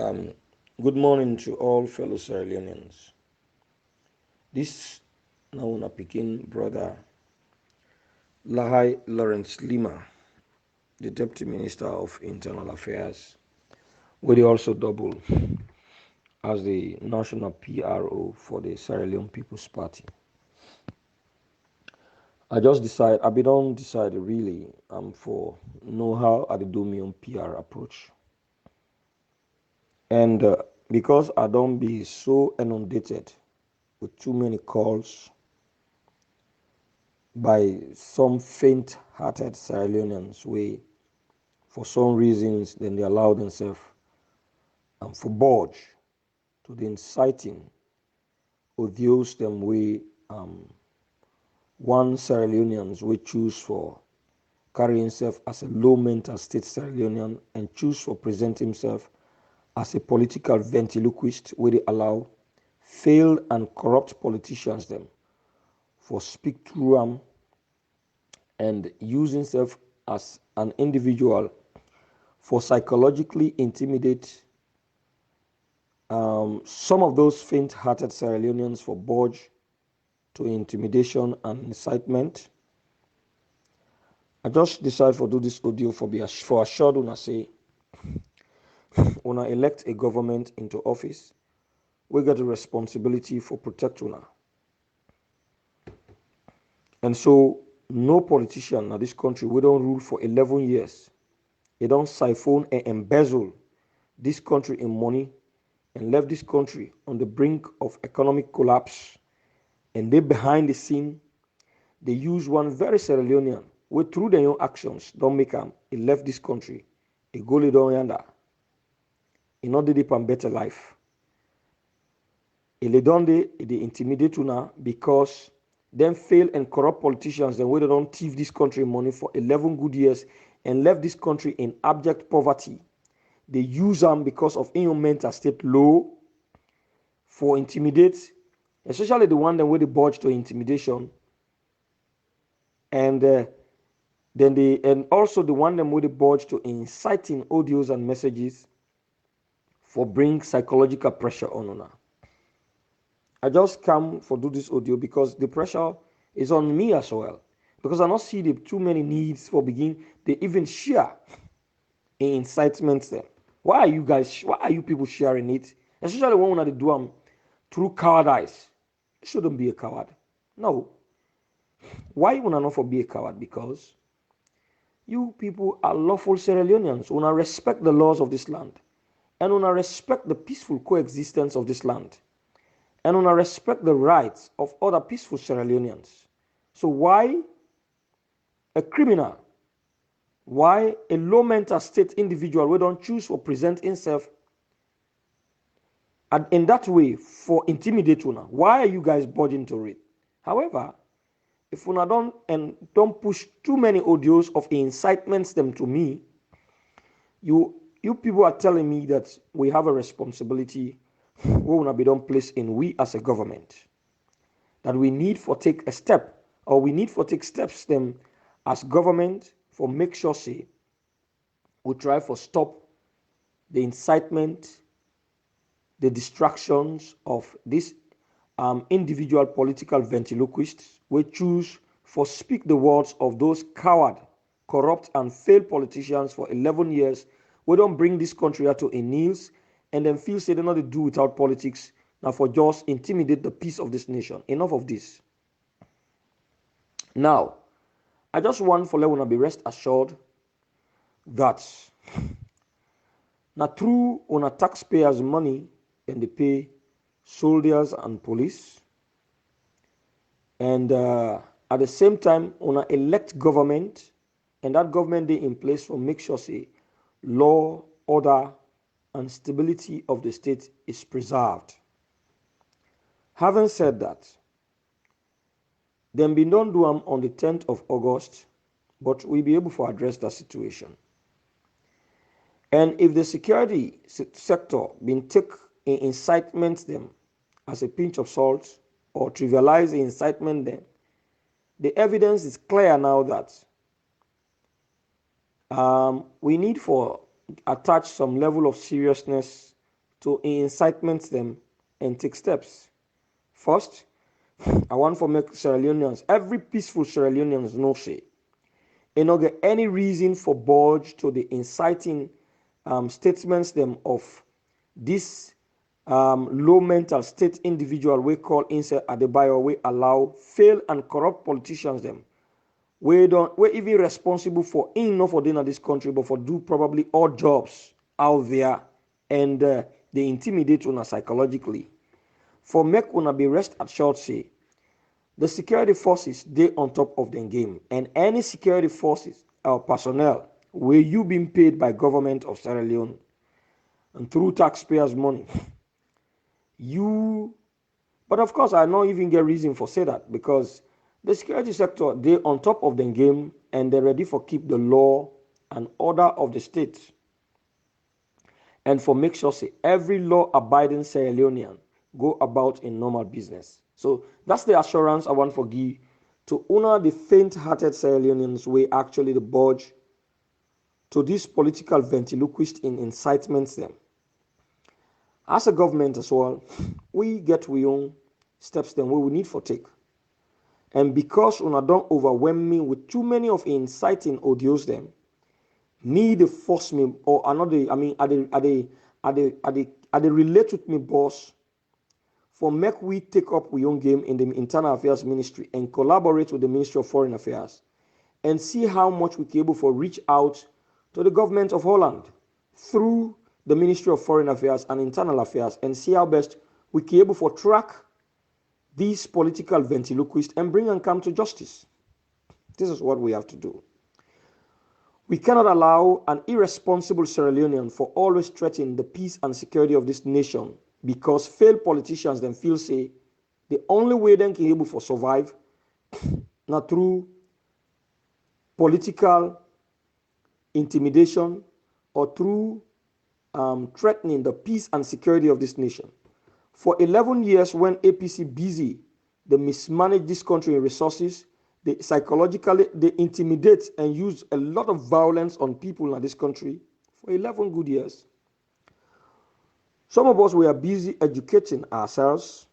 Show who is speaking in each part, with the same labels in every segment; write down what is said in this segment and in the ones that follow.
Speaker 1: Um, Good morning to all fellow Sierra Leoneans. This now na Pekin brother Lahai Lawrence Leema, the Deputy Minister of Internal Affairs, where they also double as the National PRO for the Sierra Leone People's Party. I be don't decide really for know how I do my own PR approach. And because I don't be so inundated with too many calls by some faint-hearted Sierra Leoneans way for some reasons then they allow themselves for budge to the inciting or those them way one Sierra Leoneans we choose for carry himself as a low mental state Sierra Leonean and choose for present himself as a political ventriloquist where they allow failed and corrupt politicians them for speak through them and use himself as an individual for psychologically intimidate some of those faint-hearted Sierra Leoneans for budge to intimidation and incitement. I just decided to do this audio for assured when I say when I elect a government into office, we get a responsibility for protect una. And so no politician in this country we don't rule for 11 years. They don't siphon and embezzle this country in money and left this country on the brink of economic collapse. And they behind the scene, they use one very Sierra Leonean who through their own actions don't make them. He left this country. He go lay down yonder. He not did it and better life. He lay down they intimidate you now because them fail and corrupt politicians then we don't thief this country money for 11 good years and left this country in abject poverty. They use them because of in mental state low for intimidate, especially the one that with the budge to intimidation, and and also the one that with the budge to inciting audios and messages for bring psychological pressure on una. I just come for do this audio because the pressure is on me as well. Because I not see the too many needs for begin. They even share in incitement there. Why are you people sharing it? Especially when they do them through cowardice. You shouldn't be a coward. No. Why you not for be a coward? Because you people are lawful Sierra Leoneans who respect the laws of this land and who respect the peaceful coexistence of this land and who respect the rights of other peaceful Sierra Leoneans. So why a criminal? Why a low mental state individual we don't choose for present himself and in that way for intimidate una? Why are you guys budging to it? However, if una don't push too many audios of incitements them to me, you people are telling me that we have a responsibility we will not be done place in we as a government. That we need for take a step or we need for take steps them as government for make sure say we try for stop the incitement, the distractions of this individual political ventriloquists we choose for speak the words of those coward, corrupt and failed politicians for 11 years. We don't bring this country out to a knees and then feel say they not to do without politics now for just intimidate the peace of this nation. Enough of this. Now, I just want for let be rest assured that now through on a taxpayers' money and they pay soldiers and police, and at the same time on a elect government, and that government they in place for make sure say law, order, and stability of the state is preserved. Having said that, then be don't do them on the 10th of August, but we'll be able to address that situation. And if the security sector been take in incitement them as a pinch of salt or trivialize the incitement them, the evidence is clear now that we need for attach some level of seriousness to incitement them and take steps. First, I want to make Sierra Leoneans, every peaceful Sierra Leoneans know say, and not get any reason for budge to the inciting statements them of this low mental state individual we call inside Adebayor, we allow failed and corrupt politicians them. We don't we're even responsible for enough for dinner this country, but for do probably odd jobs out there, and they intimidate una psychologically. For make una be rest assured say the security forces they on top of the game, and any security forces or personnel where you being paid by government of Sierra Leone and through taxpayers' money. But of course, I don't even get reason for say that, because the security sector they on top of the game and they're ready for keep the law and order of the state, and for make sure say every law-abiding Sierra Leonean go about in normal business. So that's the assurance I want for give to honor the faint-hearted Sierra Leoneans way actually the budge to this political ventriloquist in incitements them. As a government as well, we get we own steps then we need for take. And because una don't overwhelm me with too many of inciting audios them, me the force me or another, I mean, are they relate with me boss for make we take up we own game in the Internal Affairs Ministry and collaborate with the Ministry of Foreign Affairs and see how much we can able for reach out to the government of Holland through the Ministry of Foreign Affairs and Internal Affairs and see how best we can able for track these political ventriloquists and bring and come to justice. This is what we have to do. We cannot allow an irresponsible Sierra Leonean for always threatening the peace and security of this nation, because failed politicians then feel say the only way they can able for survive not through political intimidation or through threatening the peace and security of this nation. For 11 years, when APC busy, they mismanage this country in resources, they psychologically, they intimidate and use a lot of violence on people in this country for 11 good years. Some of us were busy educating ourselves,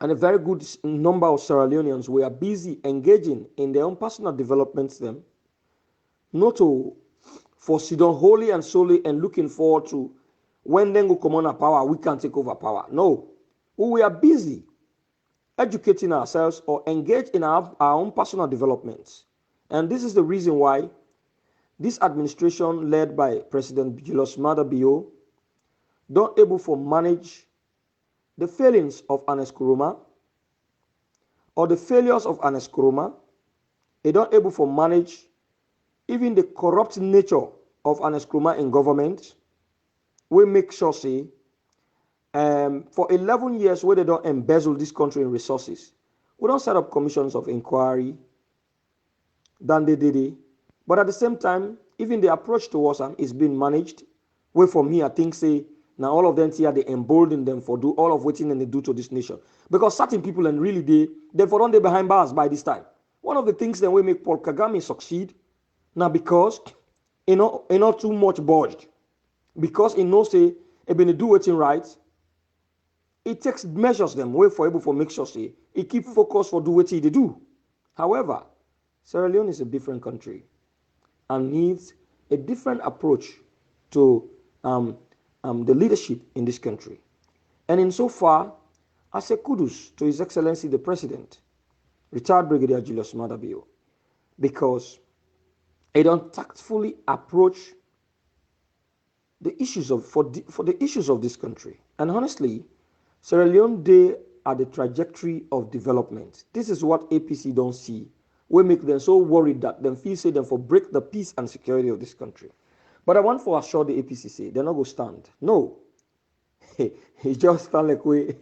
Speaker 1: and a very good number of Sierra Leoneans were busy engaging in their own personal developments them, not to for sit down wholly and solely and looking forward to when then go come on power, we can take over power. No, we are busy educating ourselves or engage in our own personal developments. And this is the reason why this administration led by Presidentbio don't able to manage the failings of Ernest Koroma or the failures of Ernest Koroma. They don't able to manage even the corrupt nature of Ernest Koroma in government. We make sure say for 11 years where they don't embezzle this country in resources, we don't set up commissions of inquiry than they did it. But at the same time, even the approach towards them is being managed. Where for me, I think say now all of them here they embolden them for do all of what they do to this nation. Because certain people and really they for on they behind bars by this time. One of the things that we make Paul Kagame succeed now because not too much budged. Because he knows say when they do it right, it takes measures them way for able for make sure say it keep focus for do what they do. However, Sierra Leone is a different country and needs a different approach to the leadership in this country. And insofar, I say kudos to His Excellency the President, retired Brigadier Julius Maada, because he don't tactfully approach the issues of for the issues of this country. And honestly, Sierra Leone they are the trajectory of development. This is what APC don't see. We make them so worried that them feel say them for break the peace and security of this country. But I want for assure the APC say they're not going to stand. No. He just stand like we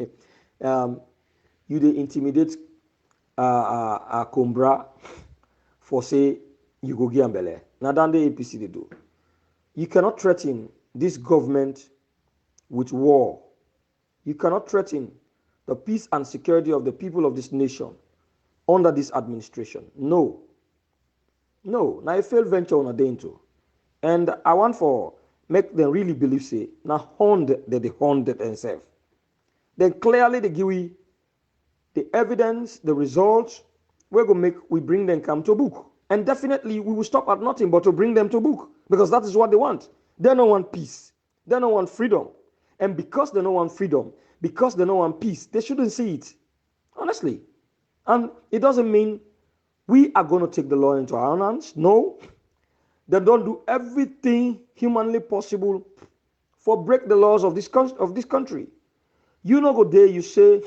Speaker 1: you they intimidate a Combra for say you go get Ambele. Now than the APC they do. You cannot threaten this government with war. You cannot threaten the peace and security of the people of this nation under this administration. No. No. Now a failed venture on a day into. And I want for make them really believe say now horned that they horned themselves. Then clearly they give we the evidence, the results, we bring them come to book. And definitely we will stop at nothing but to bring them to book because that is what they want. They don't want peace. They don't want freedom. And because they don't want freedom, because they don't want peace, they shouldn't see it. Honestly. And it doesn't mean we are going to take the law into our hands. No. They don't do everything humanly possible for break the laws of this country. You know, go there, you say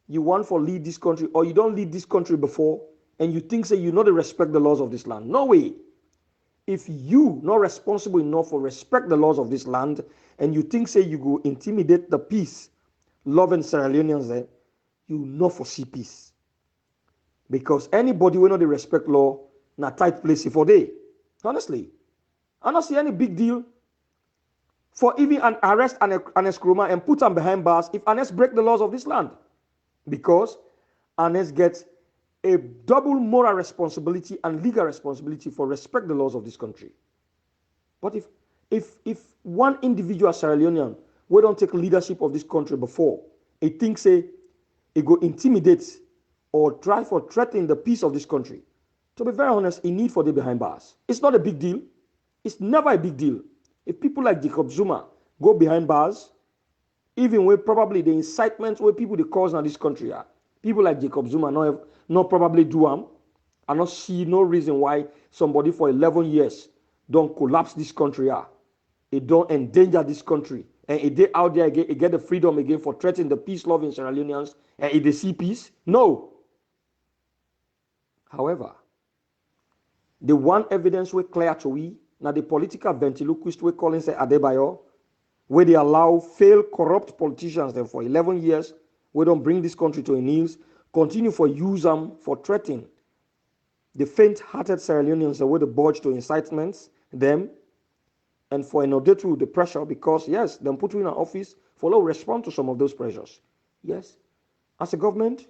Speaker 1: you want for lead this country or you don't lead this country before and you think say you know they respect the laws of this land. No way. If you not responsible enough for respect the laws of this land and you think say you go intimidate the peace loving Sierra Leoneans there, you not foresee peace. Because anybody will not respect law na tight place for day. Honestly. I don't see any big deal for even an arrest and a scruma and put them behind bars if Anes break the laws of this land. Because Anes gets a double moral responsibility and legal responsibility for respect the laws of this country. But if one individual Sierra Leonean we don't take leadership of this country before, it thinks say it go intimidate or try for threatening the peace of this country. To be very honest, it need for the behind bars. It's not a big deal. It's never a big deal. If people like Jacob Zuma go behind bars, even with probably the incitement where people the cause in this country are, people like Jacob Zuma not probably do them. I not see no reason why somebody for 11 years don't collapse this country. It don't endanger this country. And if they out there again, it get the freedom again for threatening the peace-loving Sierra Leoneans, and if they see peace, no. However, the one evidence we clear to we, now the political ventriloquist we calling say Adebayor, where they allow failed corrupt politicians then for 11 years, we don't bring this country to a knees, continue for use them for threatening the faint-hearted Sierra Leoneans with the budge to incitements, them, and for another to the pressure because, yes, them put you in an office, follow, respond to some of those pressures. Yes, as a government,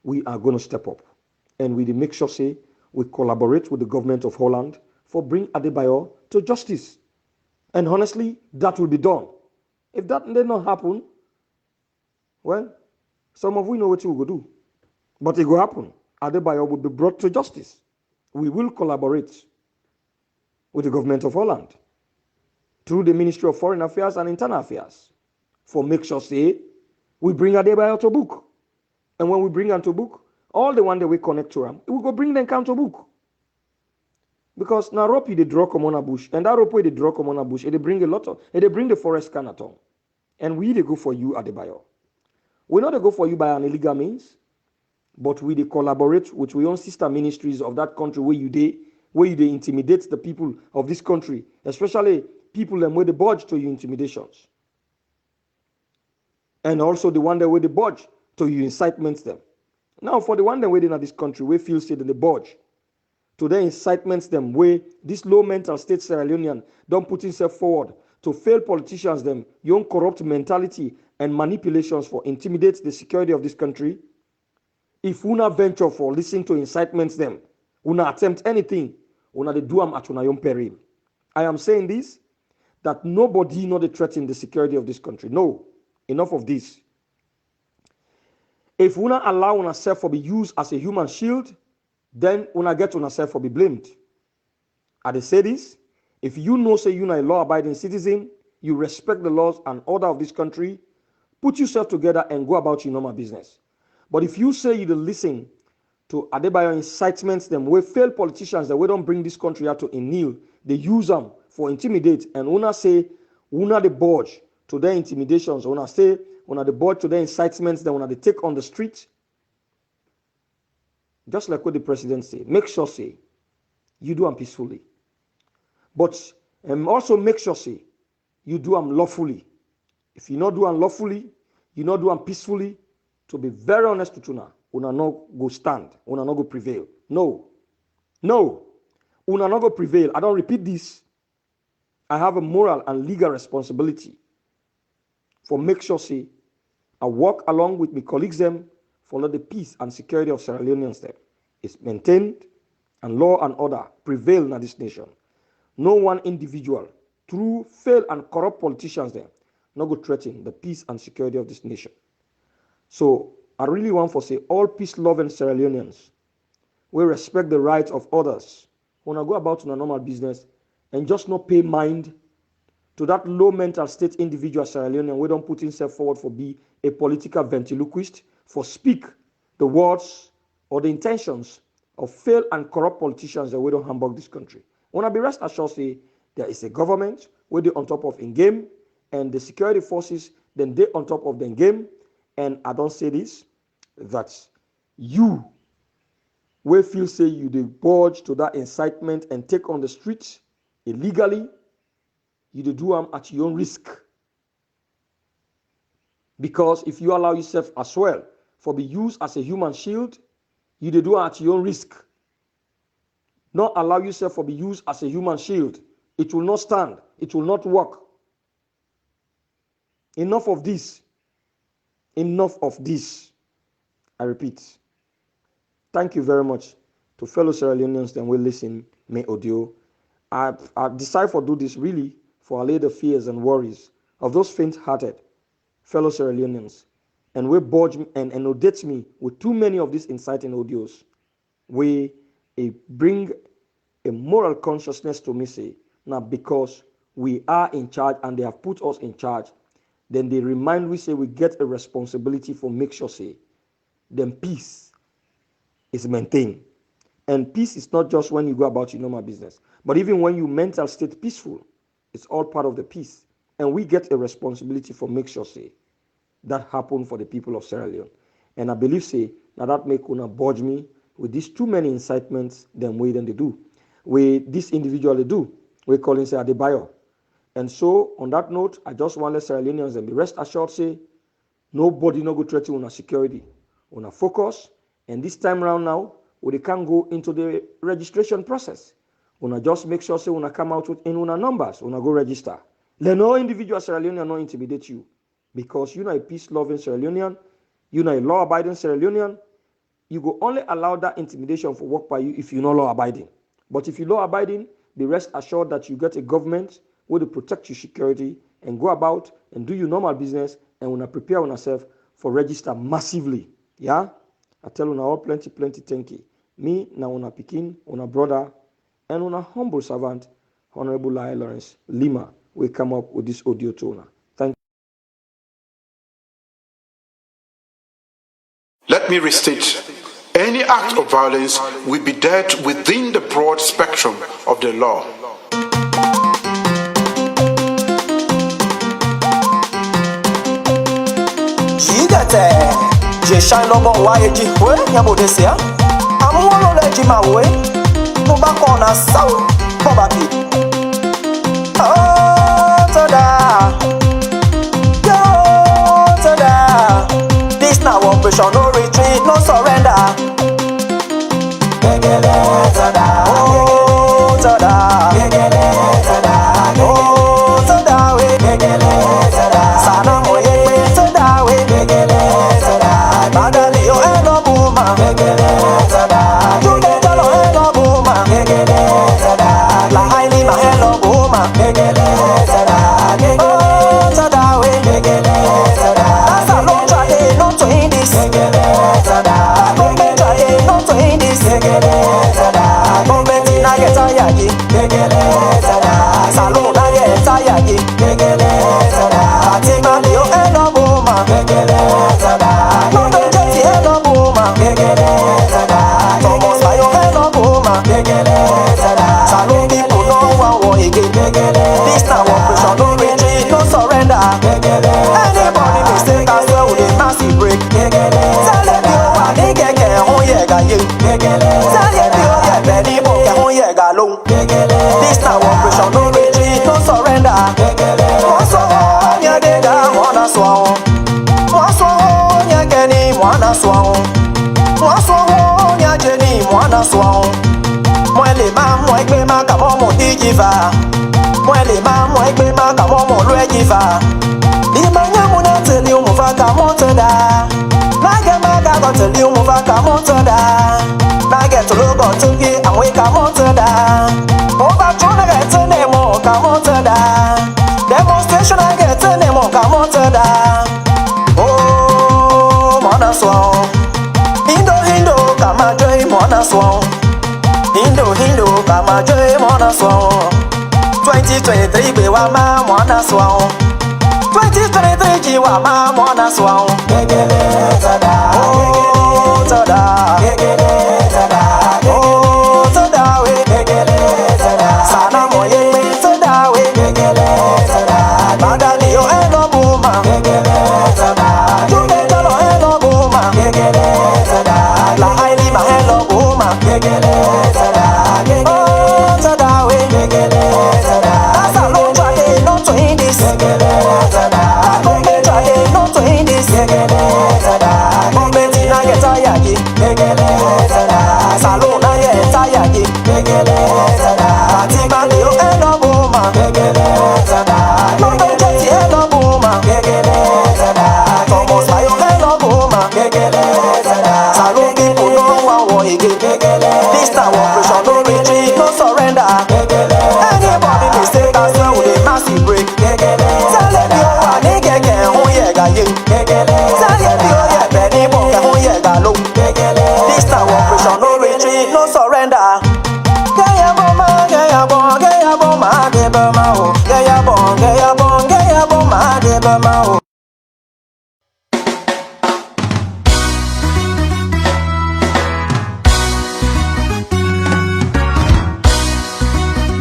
Speaker 1: we are going to step up. And we make sure, say, we collaborate with the government of Holland for bring Adebayor to justice. And honestly, that will be done. If that did not happen, well, some of we know what we will do. But it will happen. Adebayor will be brought to justice. We will collaborate with the government of Holland through the Ministry of Foreign Affairs and Internal Affairs for make sure, say, we bring Adebayor to book. And when we bring them to book, all the one that we connect to them, we go bring them come to book. Because now rope they draw come on a bush, and that rope they draw come on a bush, they bring a lot of, they bring the forest canaton. And we they go for you, Adebayor. We not they go for you by an illegal means, but we they collaborate with our own sister ministries of that country where you they intimidate the people of this country, especially people them where they budge to your intimidations. And also the one that where they budge to your incitements them. Now for the one that waiting in this country, we feel say that the budge to their incitements them where this low mental state Sierra Leonean don't put himself forward to fail politicians them, young corrupt mentality and manipulations for intimidate the security of this country. If una venture for listening to incitements them, una attempt anything, una de do them at una own peril. I am saying this, that nobody not threaten the security of this country. No, enough of this. If una allow una self for be used as a human shield, then una get una self for be blamed. I they say this, if you know say you are a law-abiding citizen, you respect the laws and order of this country, put yourself together and go about your normal business. But if you say you listen to Adebayor incitements them, we fail politicians that we don't bring this country out to a kneel, they use them for intimidate, and una say una the budge to their intimidations, una say una the budge to their incitements, then una they take on the street. Just like what the president say, make sure say you do them peacefully. But also make sure say you do them lawfully. If you not do them lawfully, you not do them peacefully, to be very honest with una not go stand, una not go prevail. No. Una not go prevail. I don't repeat this. I have a moral and legal responsibility for make sure say I work along with my colleagues them for let the peace and security of Sierra Leoneans there is maintained and law and order prevail in this nation. No one individual through failed and corrupt politicians there, not go threaten the peace and security of this nation. So I really want to say all peace-loving Sierra Leoneans, we respect the rights of others. When I go about in a normal business and just not pay mind to that low mental state individual Sierra Leonean, we don't put himself forward for be a political ventriloquist, for speak the words or the intentions of failed and corrupt politicians that we don't humbug this country. When I be rest assured say there is a government where they on top of in game, and the security forces then they on top of the game. And I don't say this, that you will feel say you divulge to that incitement and take on the streets illegally, you do them at your own risk. Because if you allow yourself as well for be used as a human shield, you do it at your own risk. Not allow yourself for be used as a human shield. It will not stand. It will not work. Enough of this. Enough of this. I repeat. Thank you very much to fellow Sierra Leoneans that will listen me audio. I decided to do this really for allay the fears and worries of those faint-hearted fellow Sierra Leoneans, and we budge and inundate me with too many of these inciting audios. We bring a moral consciousness to me say, now because we are in charge and they have put us in charge, then they remind we say we get a responsibility for make sure say, then peace is maintained. And peace is not just when you go about your normal business, but even when your mental state peaceful, it's all part of the peace. And we get a responsibility for make sure say, that happen for the people of Sierra Leone. And I believe say, now that make una budge me with these too many incitements than way than they do. We this individually do. We call him say Adebayor. And so on that note, I just want to let Sierra Leoneans and be rest assured say, nobody no go threaten una security. Una focus. And this time around now, we can't go into the registration process. Una just make sure say una come out with in una numbers. Una go register. Let no individual Sierra Leonean not intimidate you. Because you're not a peace-loving Sierra Leonean, you're not a law-abiding Sierra Leonean, you go only allow that intimidation for work by you if you're not law-abiding. But if you're law-abiding, be rest assured that you get a government where to protect your security and go about and do your normal business and when I prepare on yourself for register massively. Yeah? I tell you all plenty thank you. Me, now una pikin, una brother, and una humble servant, Honorable Lahai Lawrence Leema, will come up with this audio tone. Thank you.
Speaker 2: Let me restate, any act of violence will be dealt within the broad spectrum of the law.
Speaker 3: Je shine lobo wa eji we yabo dese ya amu wo lo eji ma we mo ba ko na saw ko ba bi oh tada yo tada this na operation no retreat no surrender gegele tada oh tada gegele tada oh tada we gegele tada sana mo ye pe tada we gegele tada badali yo eno buma gegele tada jude jalo eno buma gegele tada Lahai Lawrence Leema eno buma gegele tada oh tada we gegele tada asa lo try not to in this gegele tada government try not to in this gegele tada government na get tired gegele tada salon na get tired gegele tada atima yo eno buma gegele tada no do jeti eno buma gegele tada Thomas ayo eno buma gegele tada salon people no wan war again gegele this na operation no retreat no surrender gegele anybody mistake as well with a massive break gegele tell them you wa ni keke hun ye ga ye gegele tell them you ye be ni mo ke hun ye ga lohun gegele this na operation no retreat no surrender gegele wọ́n sọ nya de ga wọ́n na so wọ́n sọ nya ke ni wọ́n na so wọ́n sọ nya je ni wọ́n na so mo le ma mo egbe ma ka mo mo di jiva mo le ma mo egbe ma ka mo mo lo ejiva di ma nya mo na teli mo fa ka mo tada na ge ma ka go teli mo fa ka mo tada na ge to lo go to gi àwọn ka mo tada o ba tún na ge tún ne mo ka mo tada Provocation I get a name on Kamotada. Oh, Mona Swan. Hindo, Kama Joy, Mona Swan. Hindo, Kama Joy, Mona Swan. 2023 be Wama, Mona Swan. 2023 Jiwama, Mona Swan. Oh, Tada. Oh, Tada, Sana Moye, Tada, Madani, yo, Eno Buma. Jumekalo, Eno Buma. Lahai Lawrence Hello Buma. Oh, Tada, Asa lo trade, no to in this. Bombe trade, no to in this. Bombe tina get tired. Salon na get tired. Fatima yo Hello Buma. No don't get Hello Buma. Thomas Mayo Hello Buma. Salon people no one war again. This time operation no retreat, no surrender. Anybody mistake us when we dey massive break. Tell them you are nigga who ye ga ye. Tell them you ye penny boy who ye ga low. This time operation no retreat, no surrender. Gaya bomba, de bama o. Gaya bomba, de bama o.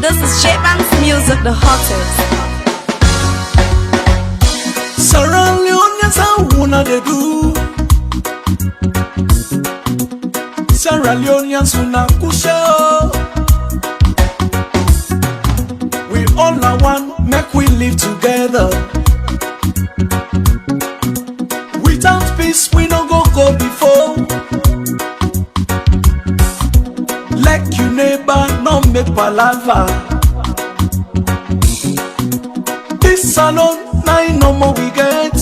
Speaker 4: This is Shaban's music, the hottest.
Speaker 5: Sierra Leoneans, how wanna they do? Sierra Leoneans, una kusha. We all are one, make we live together. Without peace, we no go before. Like you neighbor, no make palava. This salon, now no more we get.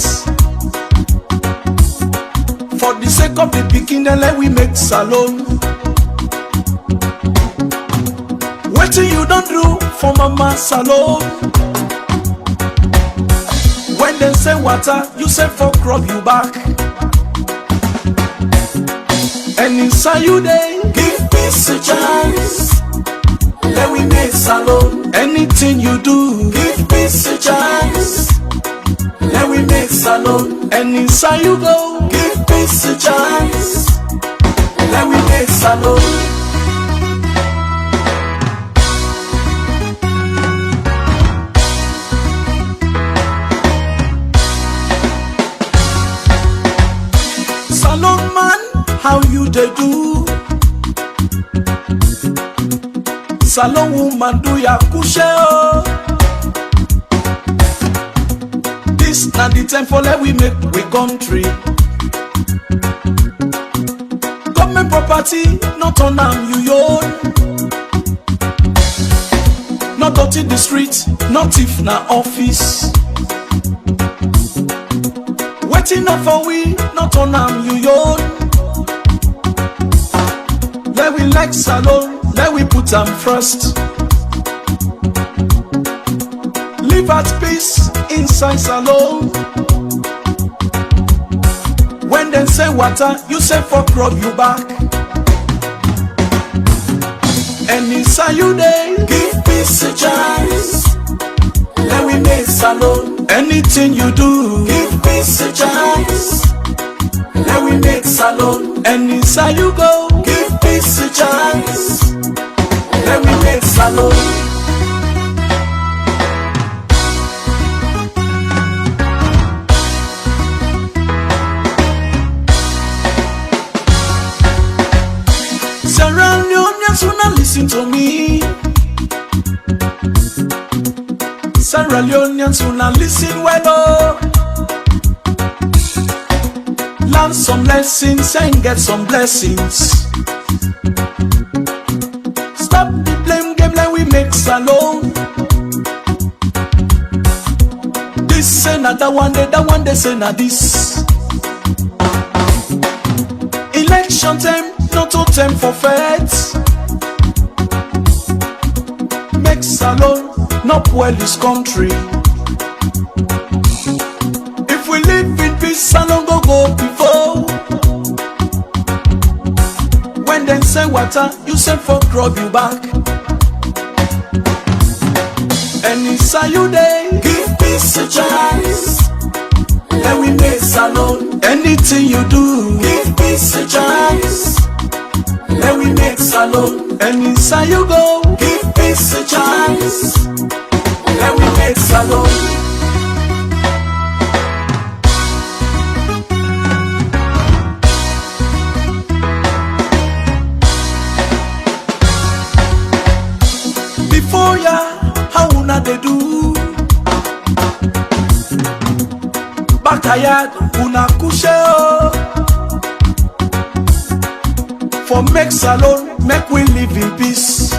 Speaker 5: For the sake of the beginning, let we make salon. What you don't do for mama salon? When they say water, you say for crop you back. And inside you they give peace a chance. Let we make salon. Anything you do, give peace a chance. Let we make salon. And inside you go, give peace a chance. Let we make salon. Salon man, how you they do? Salon woman do ya kushe oh. This na the time for let we make we country. Government property, not on you own. Not dirty the street, not if na office. Waiting up for we, not on you own. Let we like salon, let we put them first. Live at peace inside salon. When they say water, you say for crop you back. And inside you they give peace a chance. Let we make salon. Anything you do, give peace a chance. Let we make salon. And inside you go, give peace a chance. Let we make salon. Sierra Leoneans, wanna listen to me. Sierra Leoneans, wanna listen well, oh. Learn some lessons and get some blessings. Stop the blame game like we make salon. This say na that one they say na this. Election time, not to time for feds. Make salon, not well this country. If we live in peace, salon go before. When them say water, you say for crop you back. And inside you day, give peace a chance. Let we make salon. Anything you do, give peace a chance. Let we make salon. And inside you go, give peace a chance. Let we make salon. Before ya, how una they do? Bakayad, una couche oh. For make salon, make we live in peace.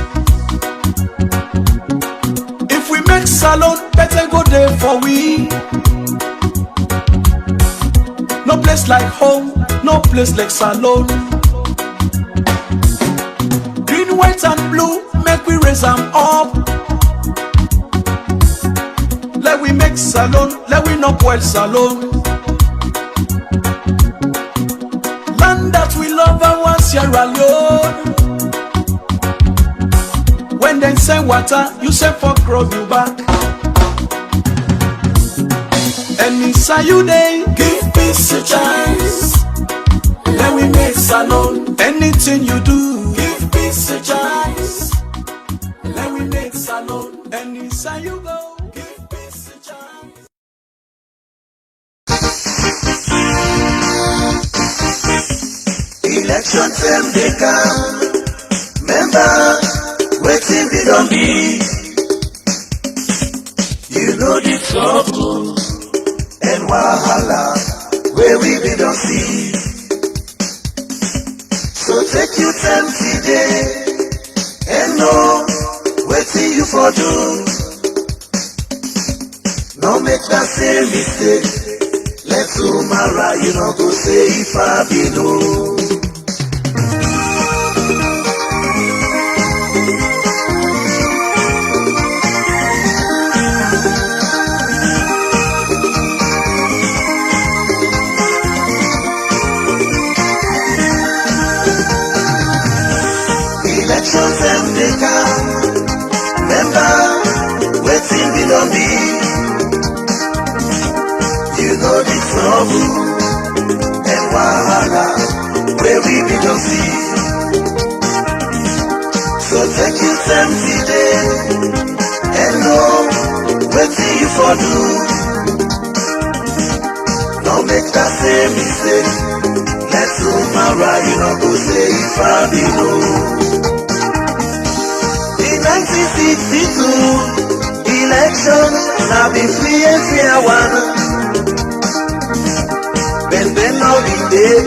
Speaker 5: If we make salon, better go there for we. No place like home, no place like salon. Green, white and blue, make we raise them up. Let we make salon, let we not boil salon. Land that we love our Sierra Leone. When they say water, you say for crowd you back. And inside you day, give peace a chance. Let we make salon. Anything you do, give peace a chance. Let we make salon. And inside you go, give peace a chance.
Speaker 6: Election time they come. Remember, waiting be don't be. You know the trouble and wahala where we be don't see. So take your time today and know waiting you for do. No make that same mistake. Let tomorrow you know go say if I be no. Elections and they come. Remember, waiting we don't be. You know the trouble and wahala where we be don't see. So take your time today and know waiting you for do. Don't make that same mistake. Let tomorrow you know go say if I be no. In 1962, election now be free and fair one. Ben no be day,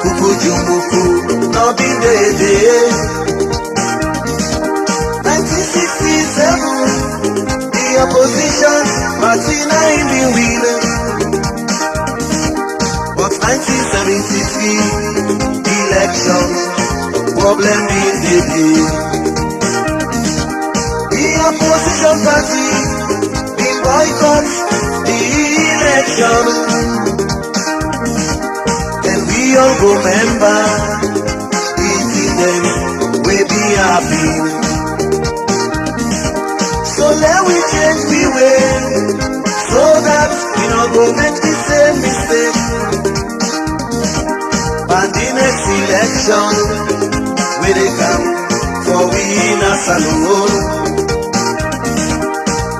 Speaker 6: kuku jumuku no be day. 1967, the opposition Martina in the wheel. But 1973, election problem in the day. The opposition party been boycott the election. Then we all go member, eating them we be happy. So let we change the way, so that we not go make the same mistake. But the next election, we they come for we in a salon.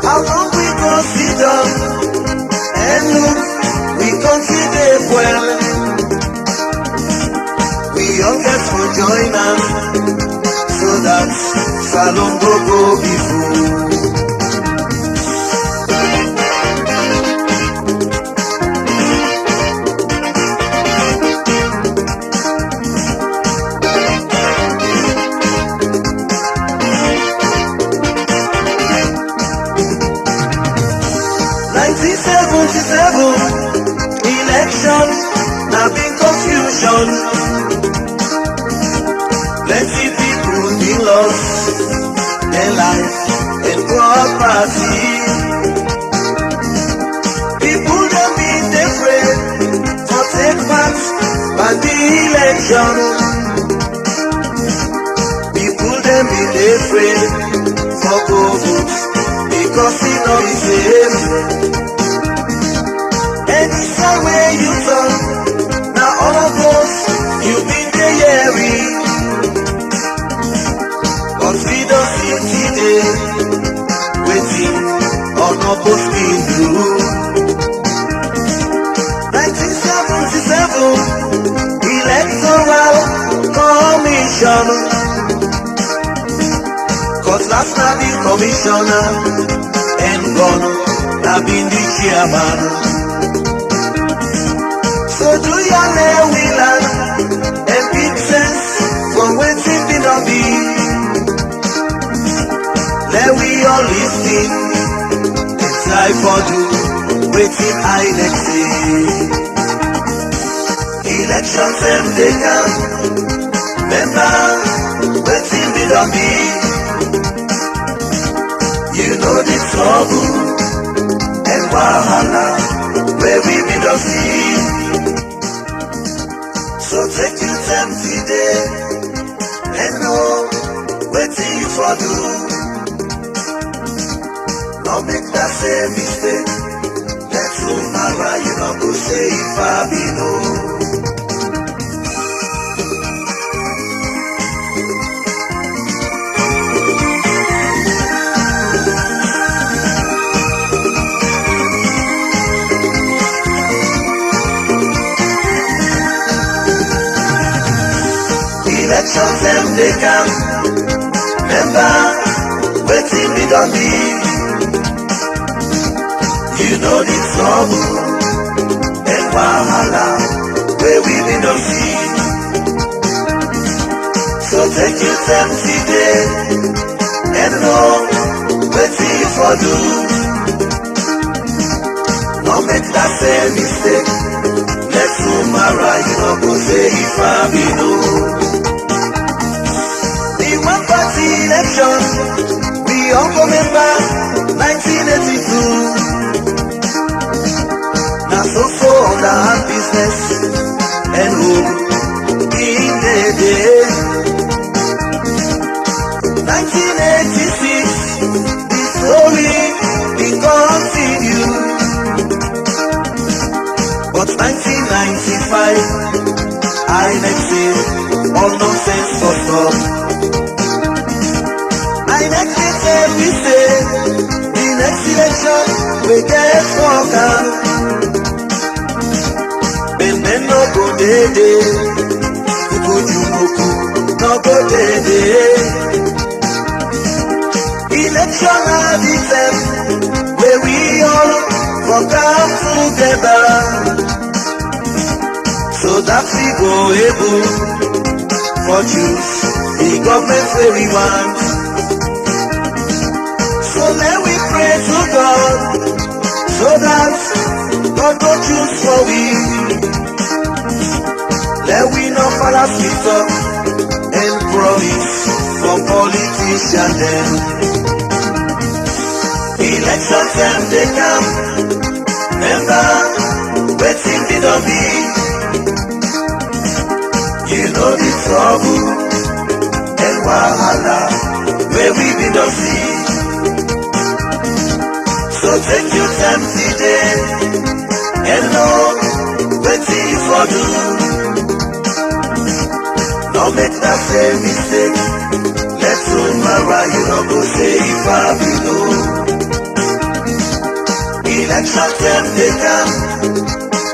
Speaker 6: How long we consider and look, we consider well. We all get to join us so that salon go before. Election, now big confusion. Plenty people been lost their life and go election, people them be afraid for go vote because it not the same. Any side where you turn, now all of us you been the hearing, but we don't see today waiting on our post in blue. 1977 Electoral Commission, cause last night the commissioner and gone have been the chairman. So do ya lay will and big sense for waiting be not be. Let we all listen and try for do waiting I next see. Elections and they come, remember waiting be not be. You know the trouble and wahala where we be not see. So take your time today and know waiting you for do. Don't make that same mistake. Let's tomorrow you know go say if I be no. Elections and they come, remember waiting we don't be. You know the trouble and wahala where we be don't see. So take your time today and know waiting for do. Don't make that same mistake. Let's tomorrow you know go say if I be no. One party election, we all go member 1982. Now so on the hand business and who in the day. 1986, the story will continue. But 1995, I next say all nonsense for stop. We say the next election we get worker. Men no go day, go jumoku no go day. Election are the same where we all come together, so that we go able for choose the government where we want. So let we pray to God, so that God go choose for we. Let we not fall asleep up and promise for politicians then. Election time they come, remember waiting be don't be. You know the trouble and wahala where we be don't see. So take your time today and know waiting for do. Don't make that same mistake. Let's tomorrow you know go say if I be no. Election time they come,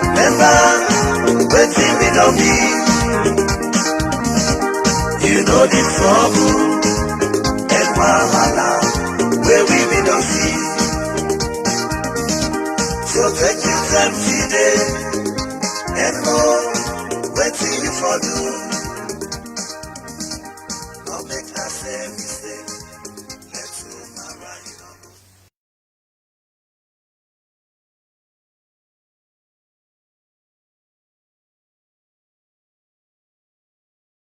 Speaker 6: remember waiting me don't be. You know the trouble and wahala where we be don't see. So take your time today and know waiting you for do.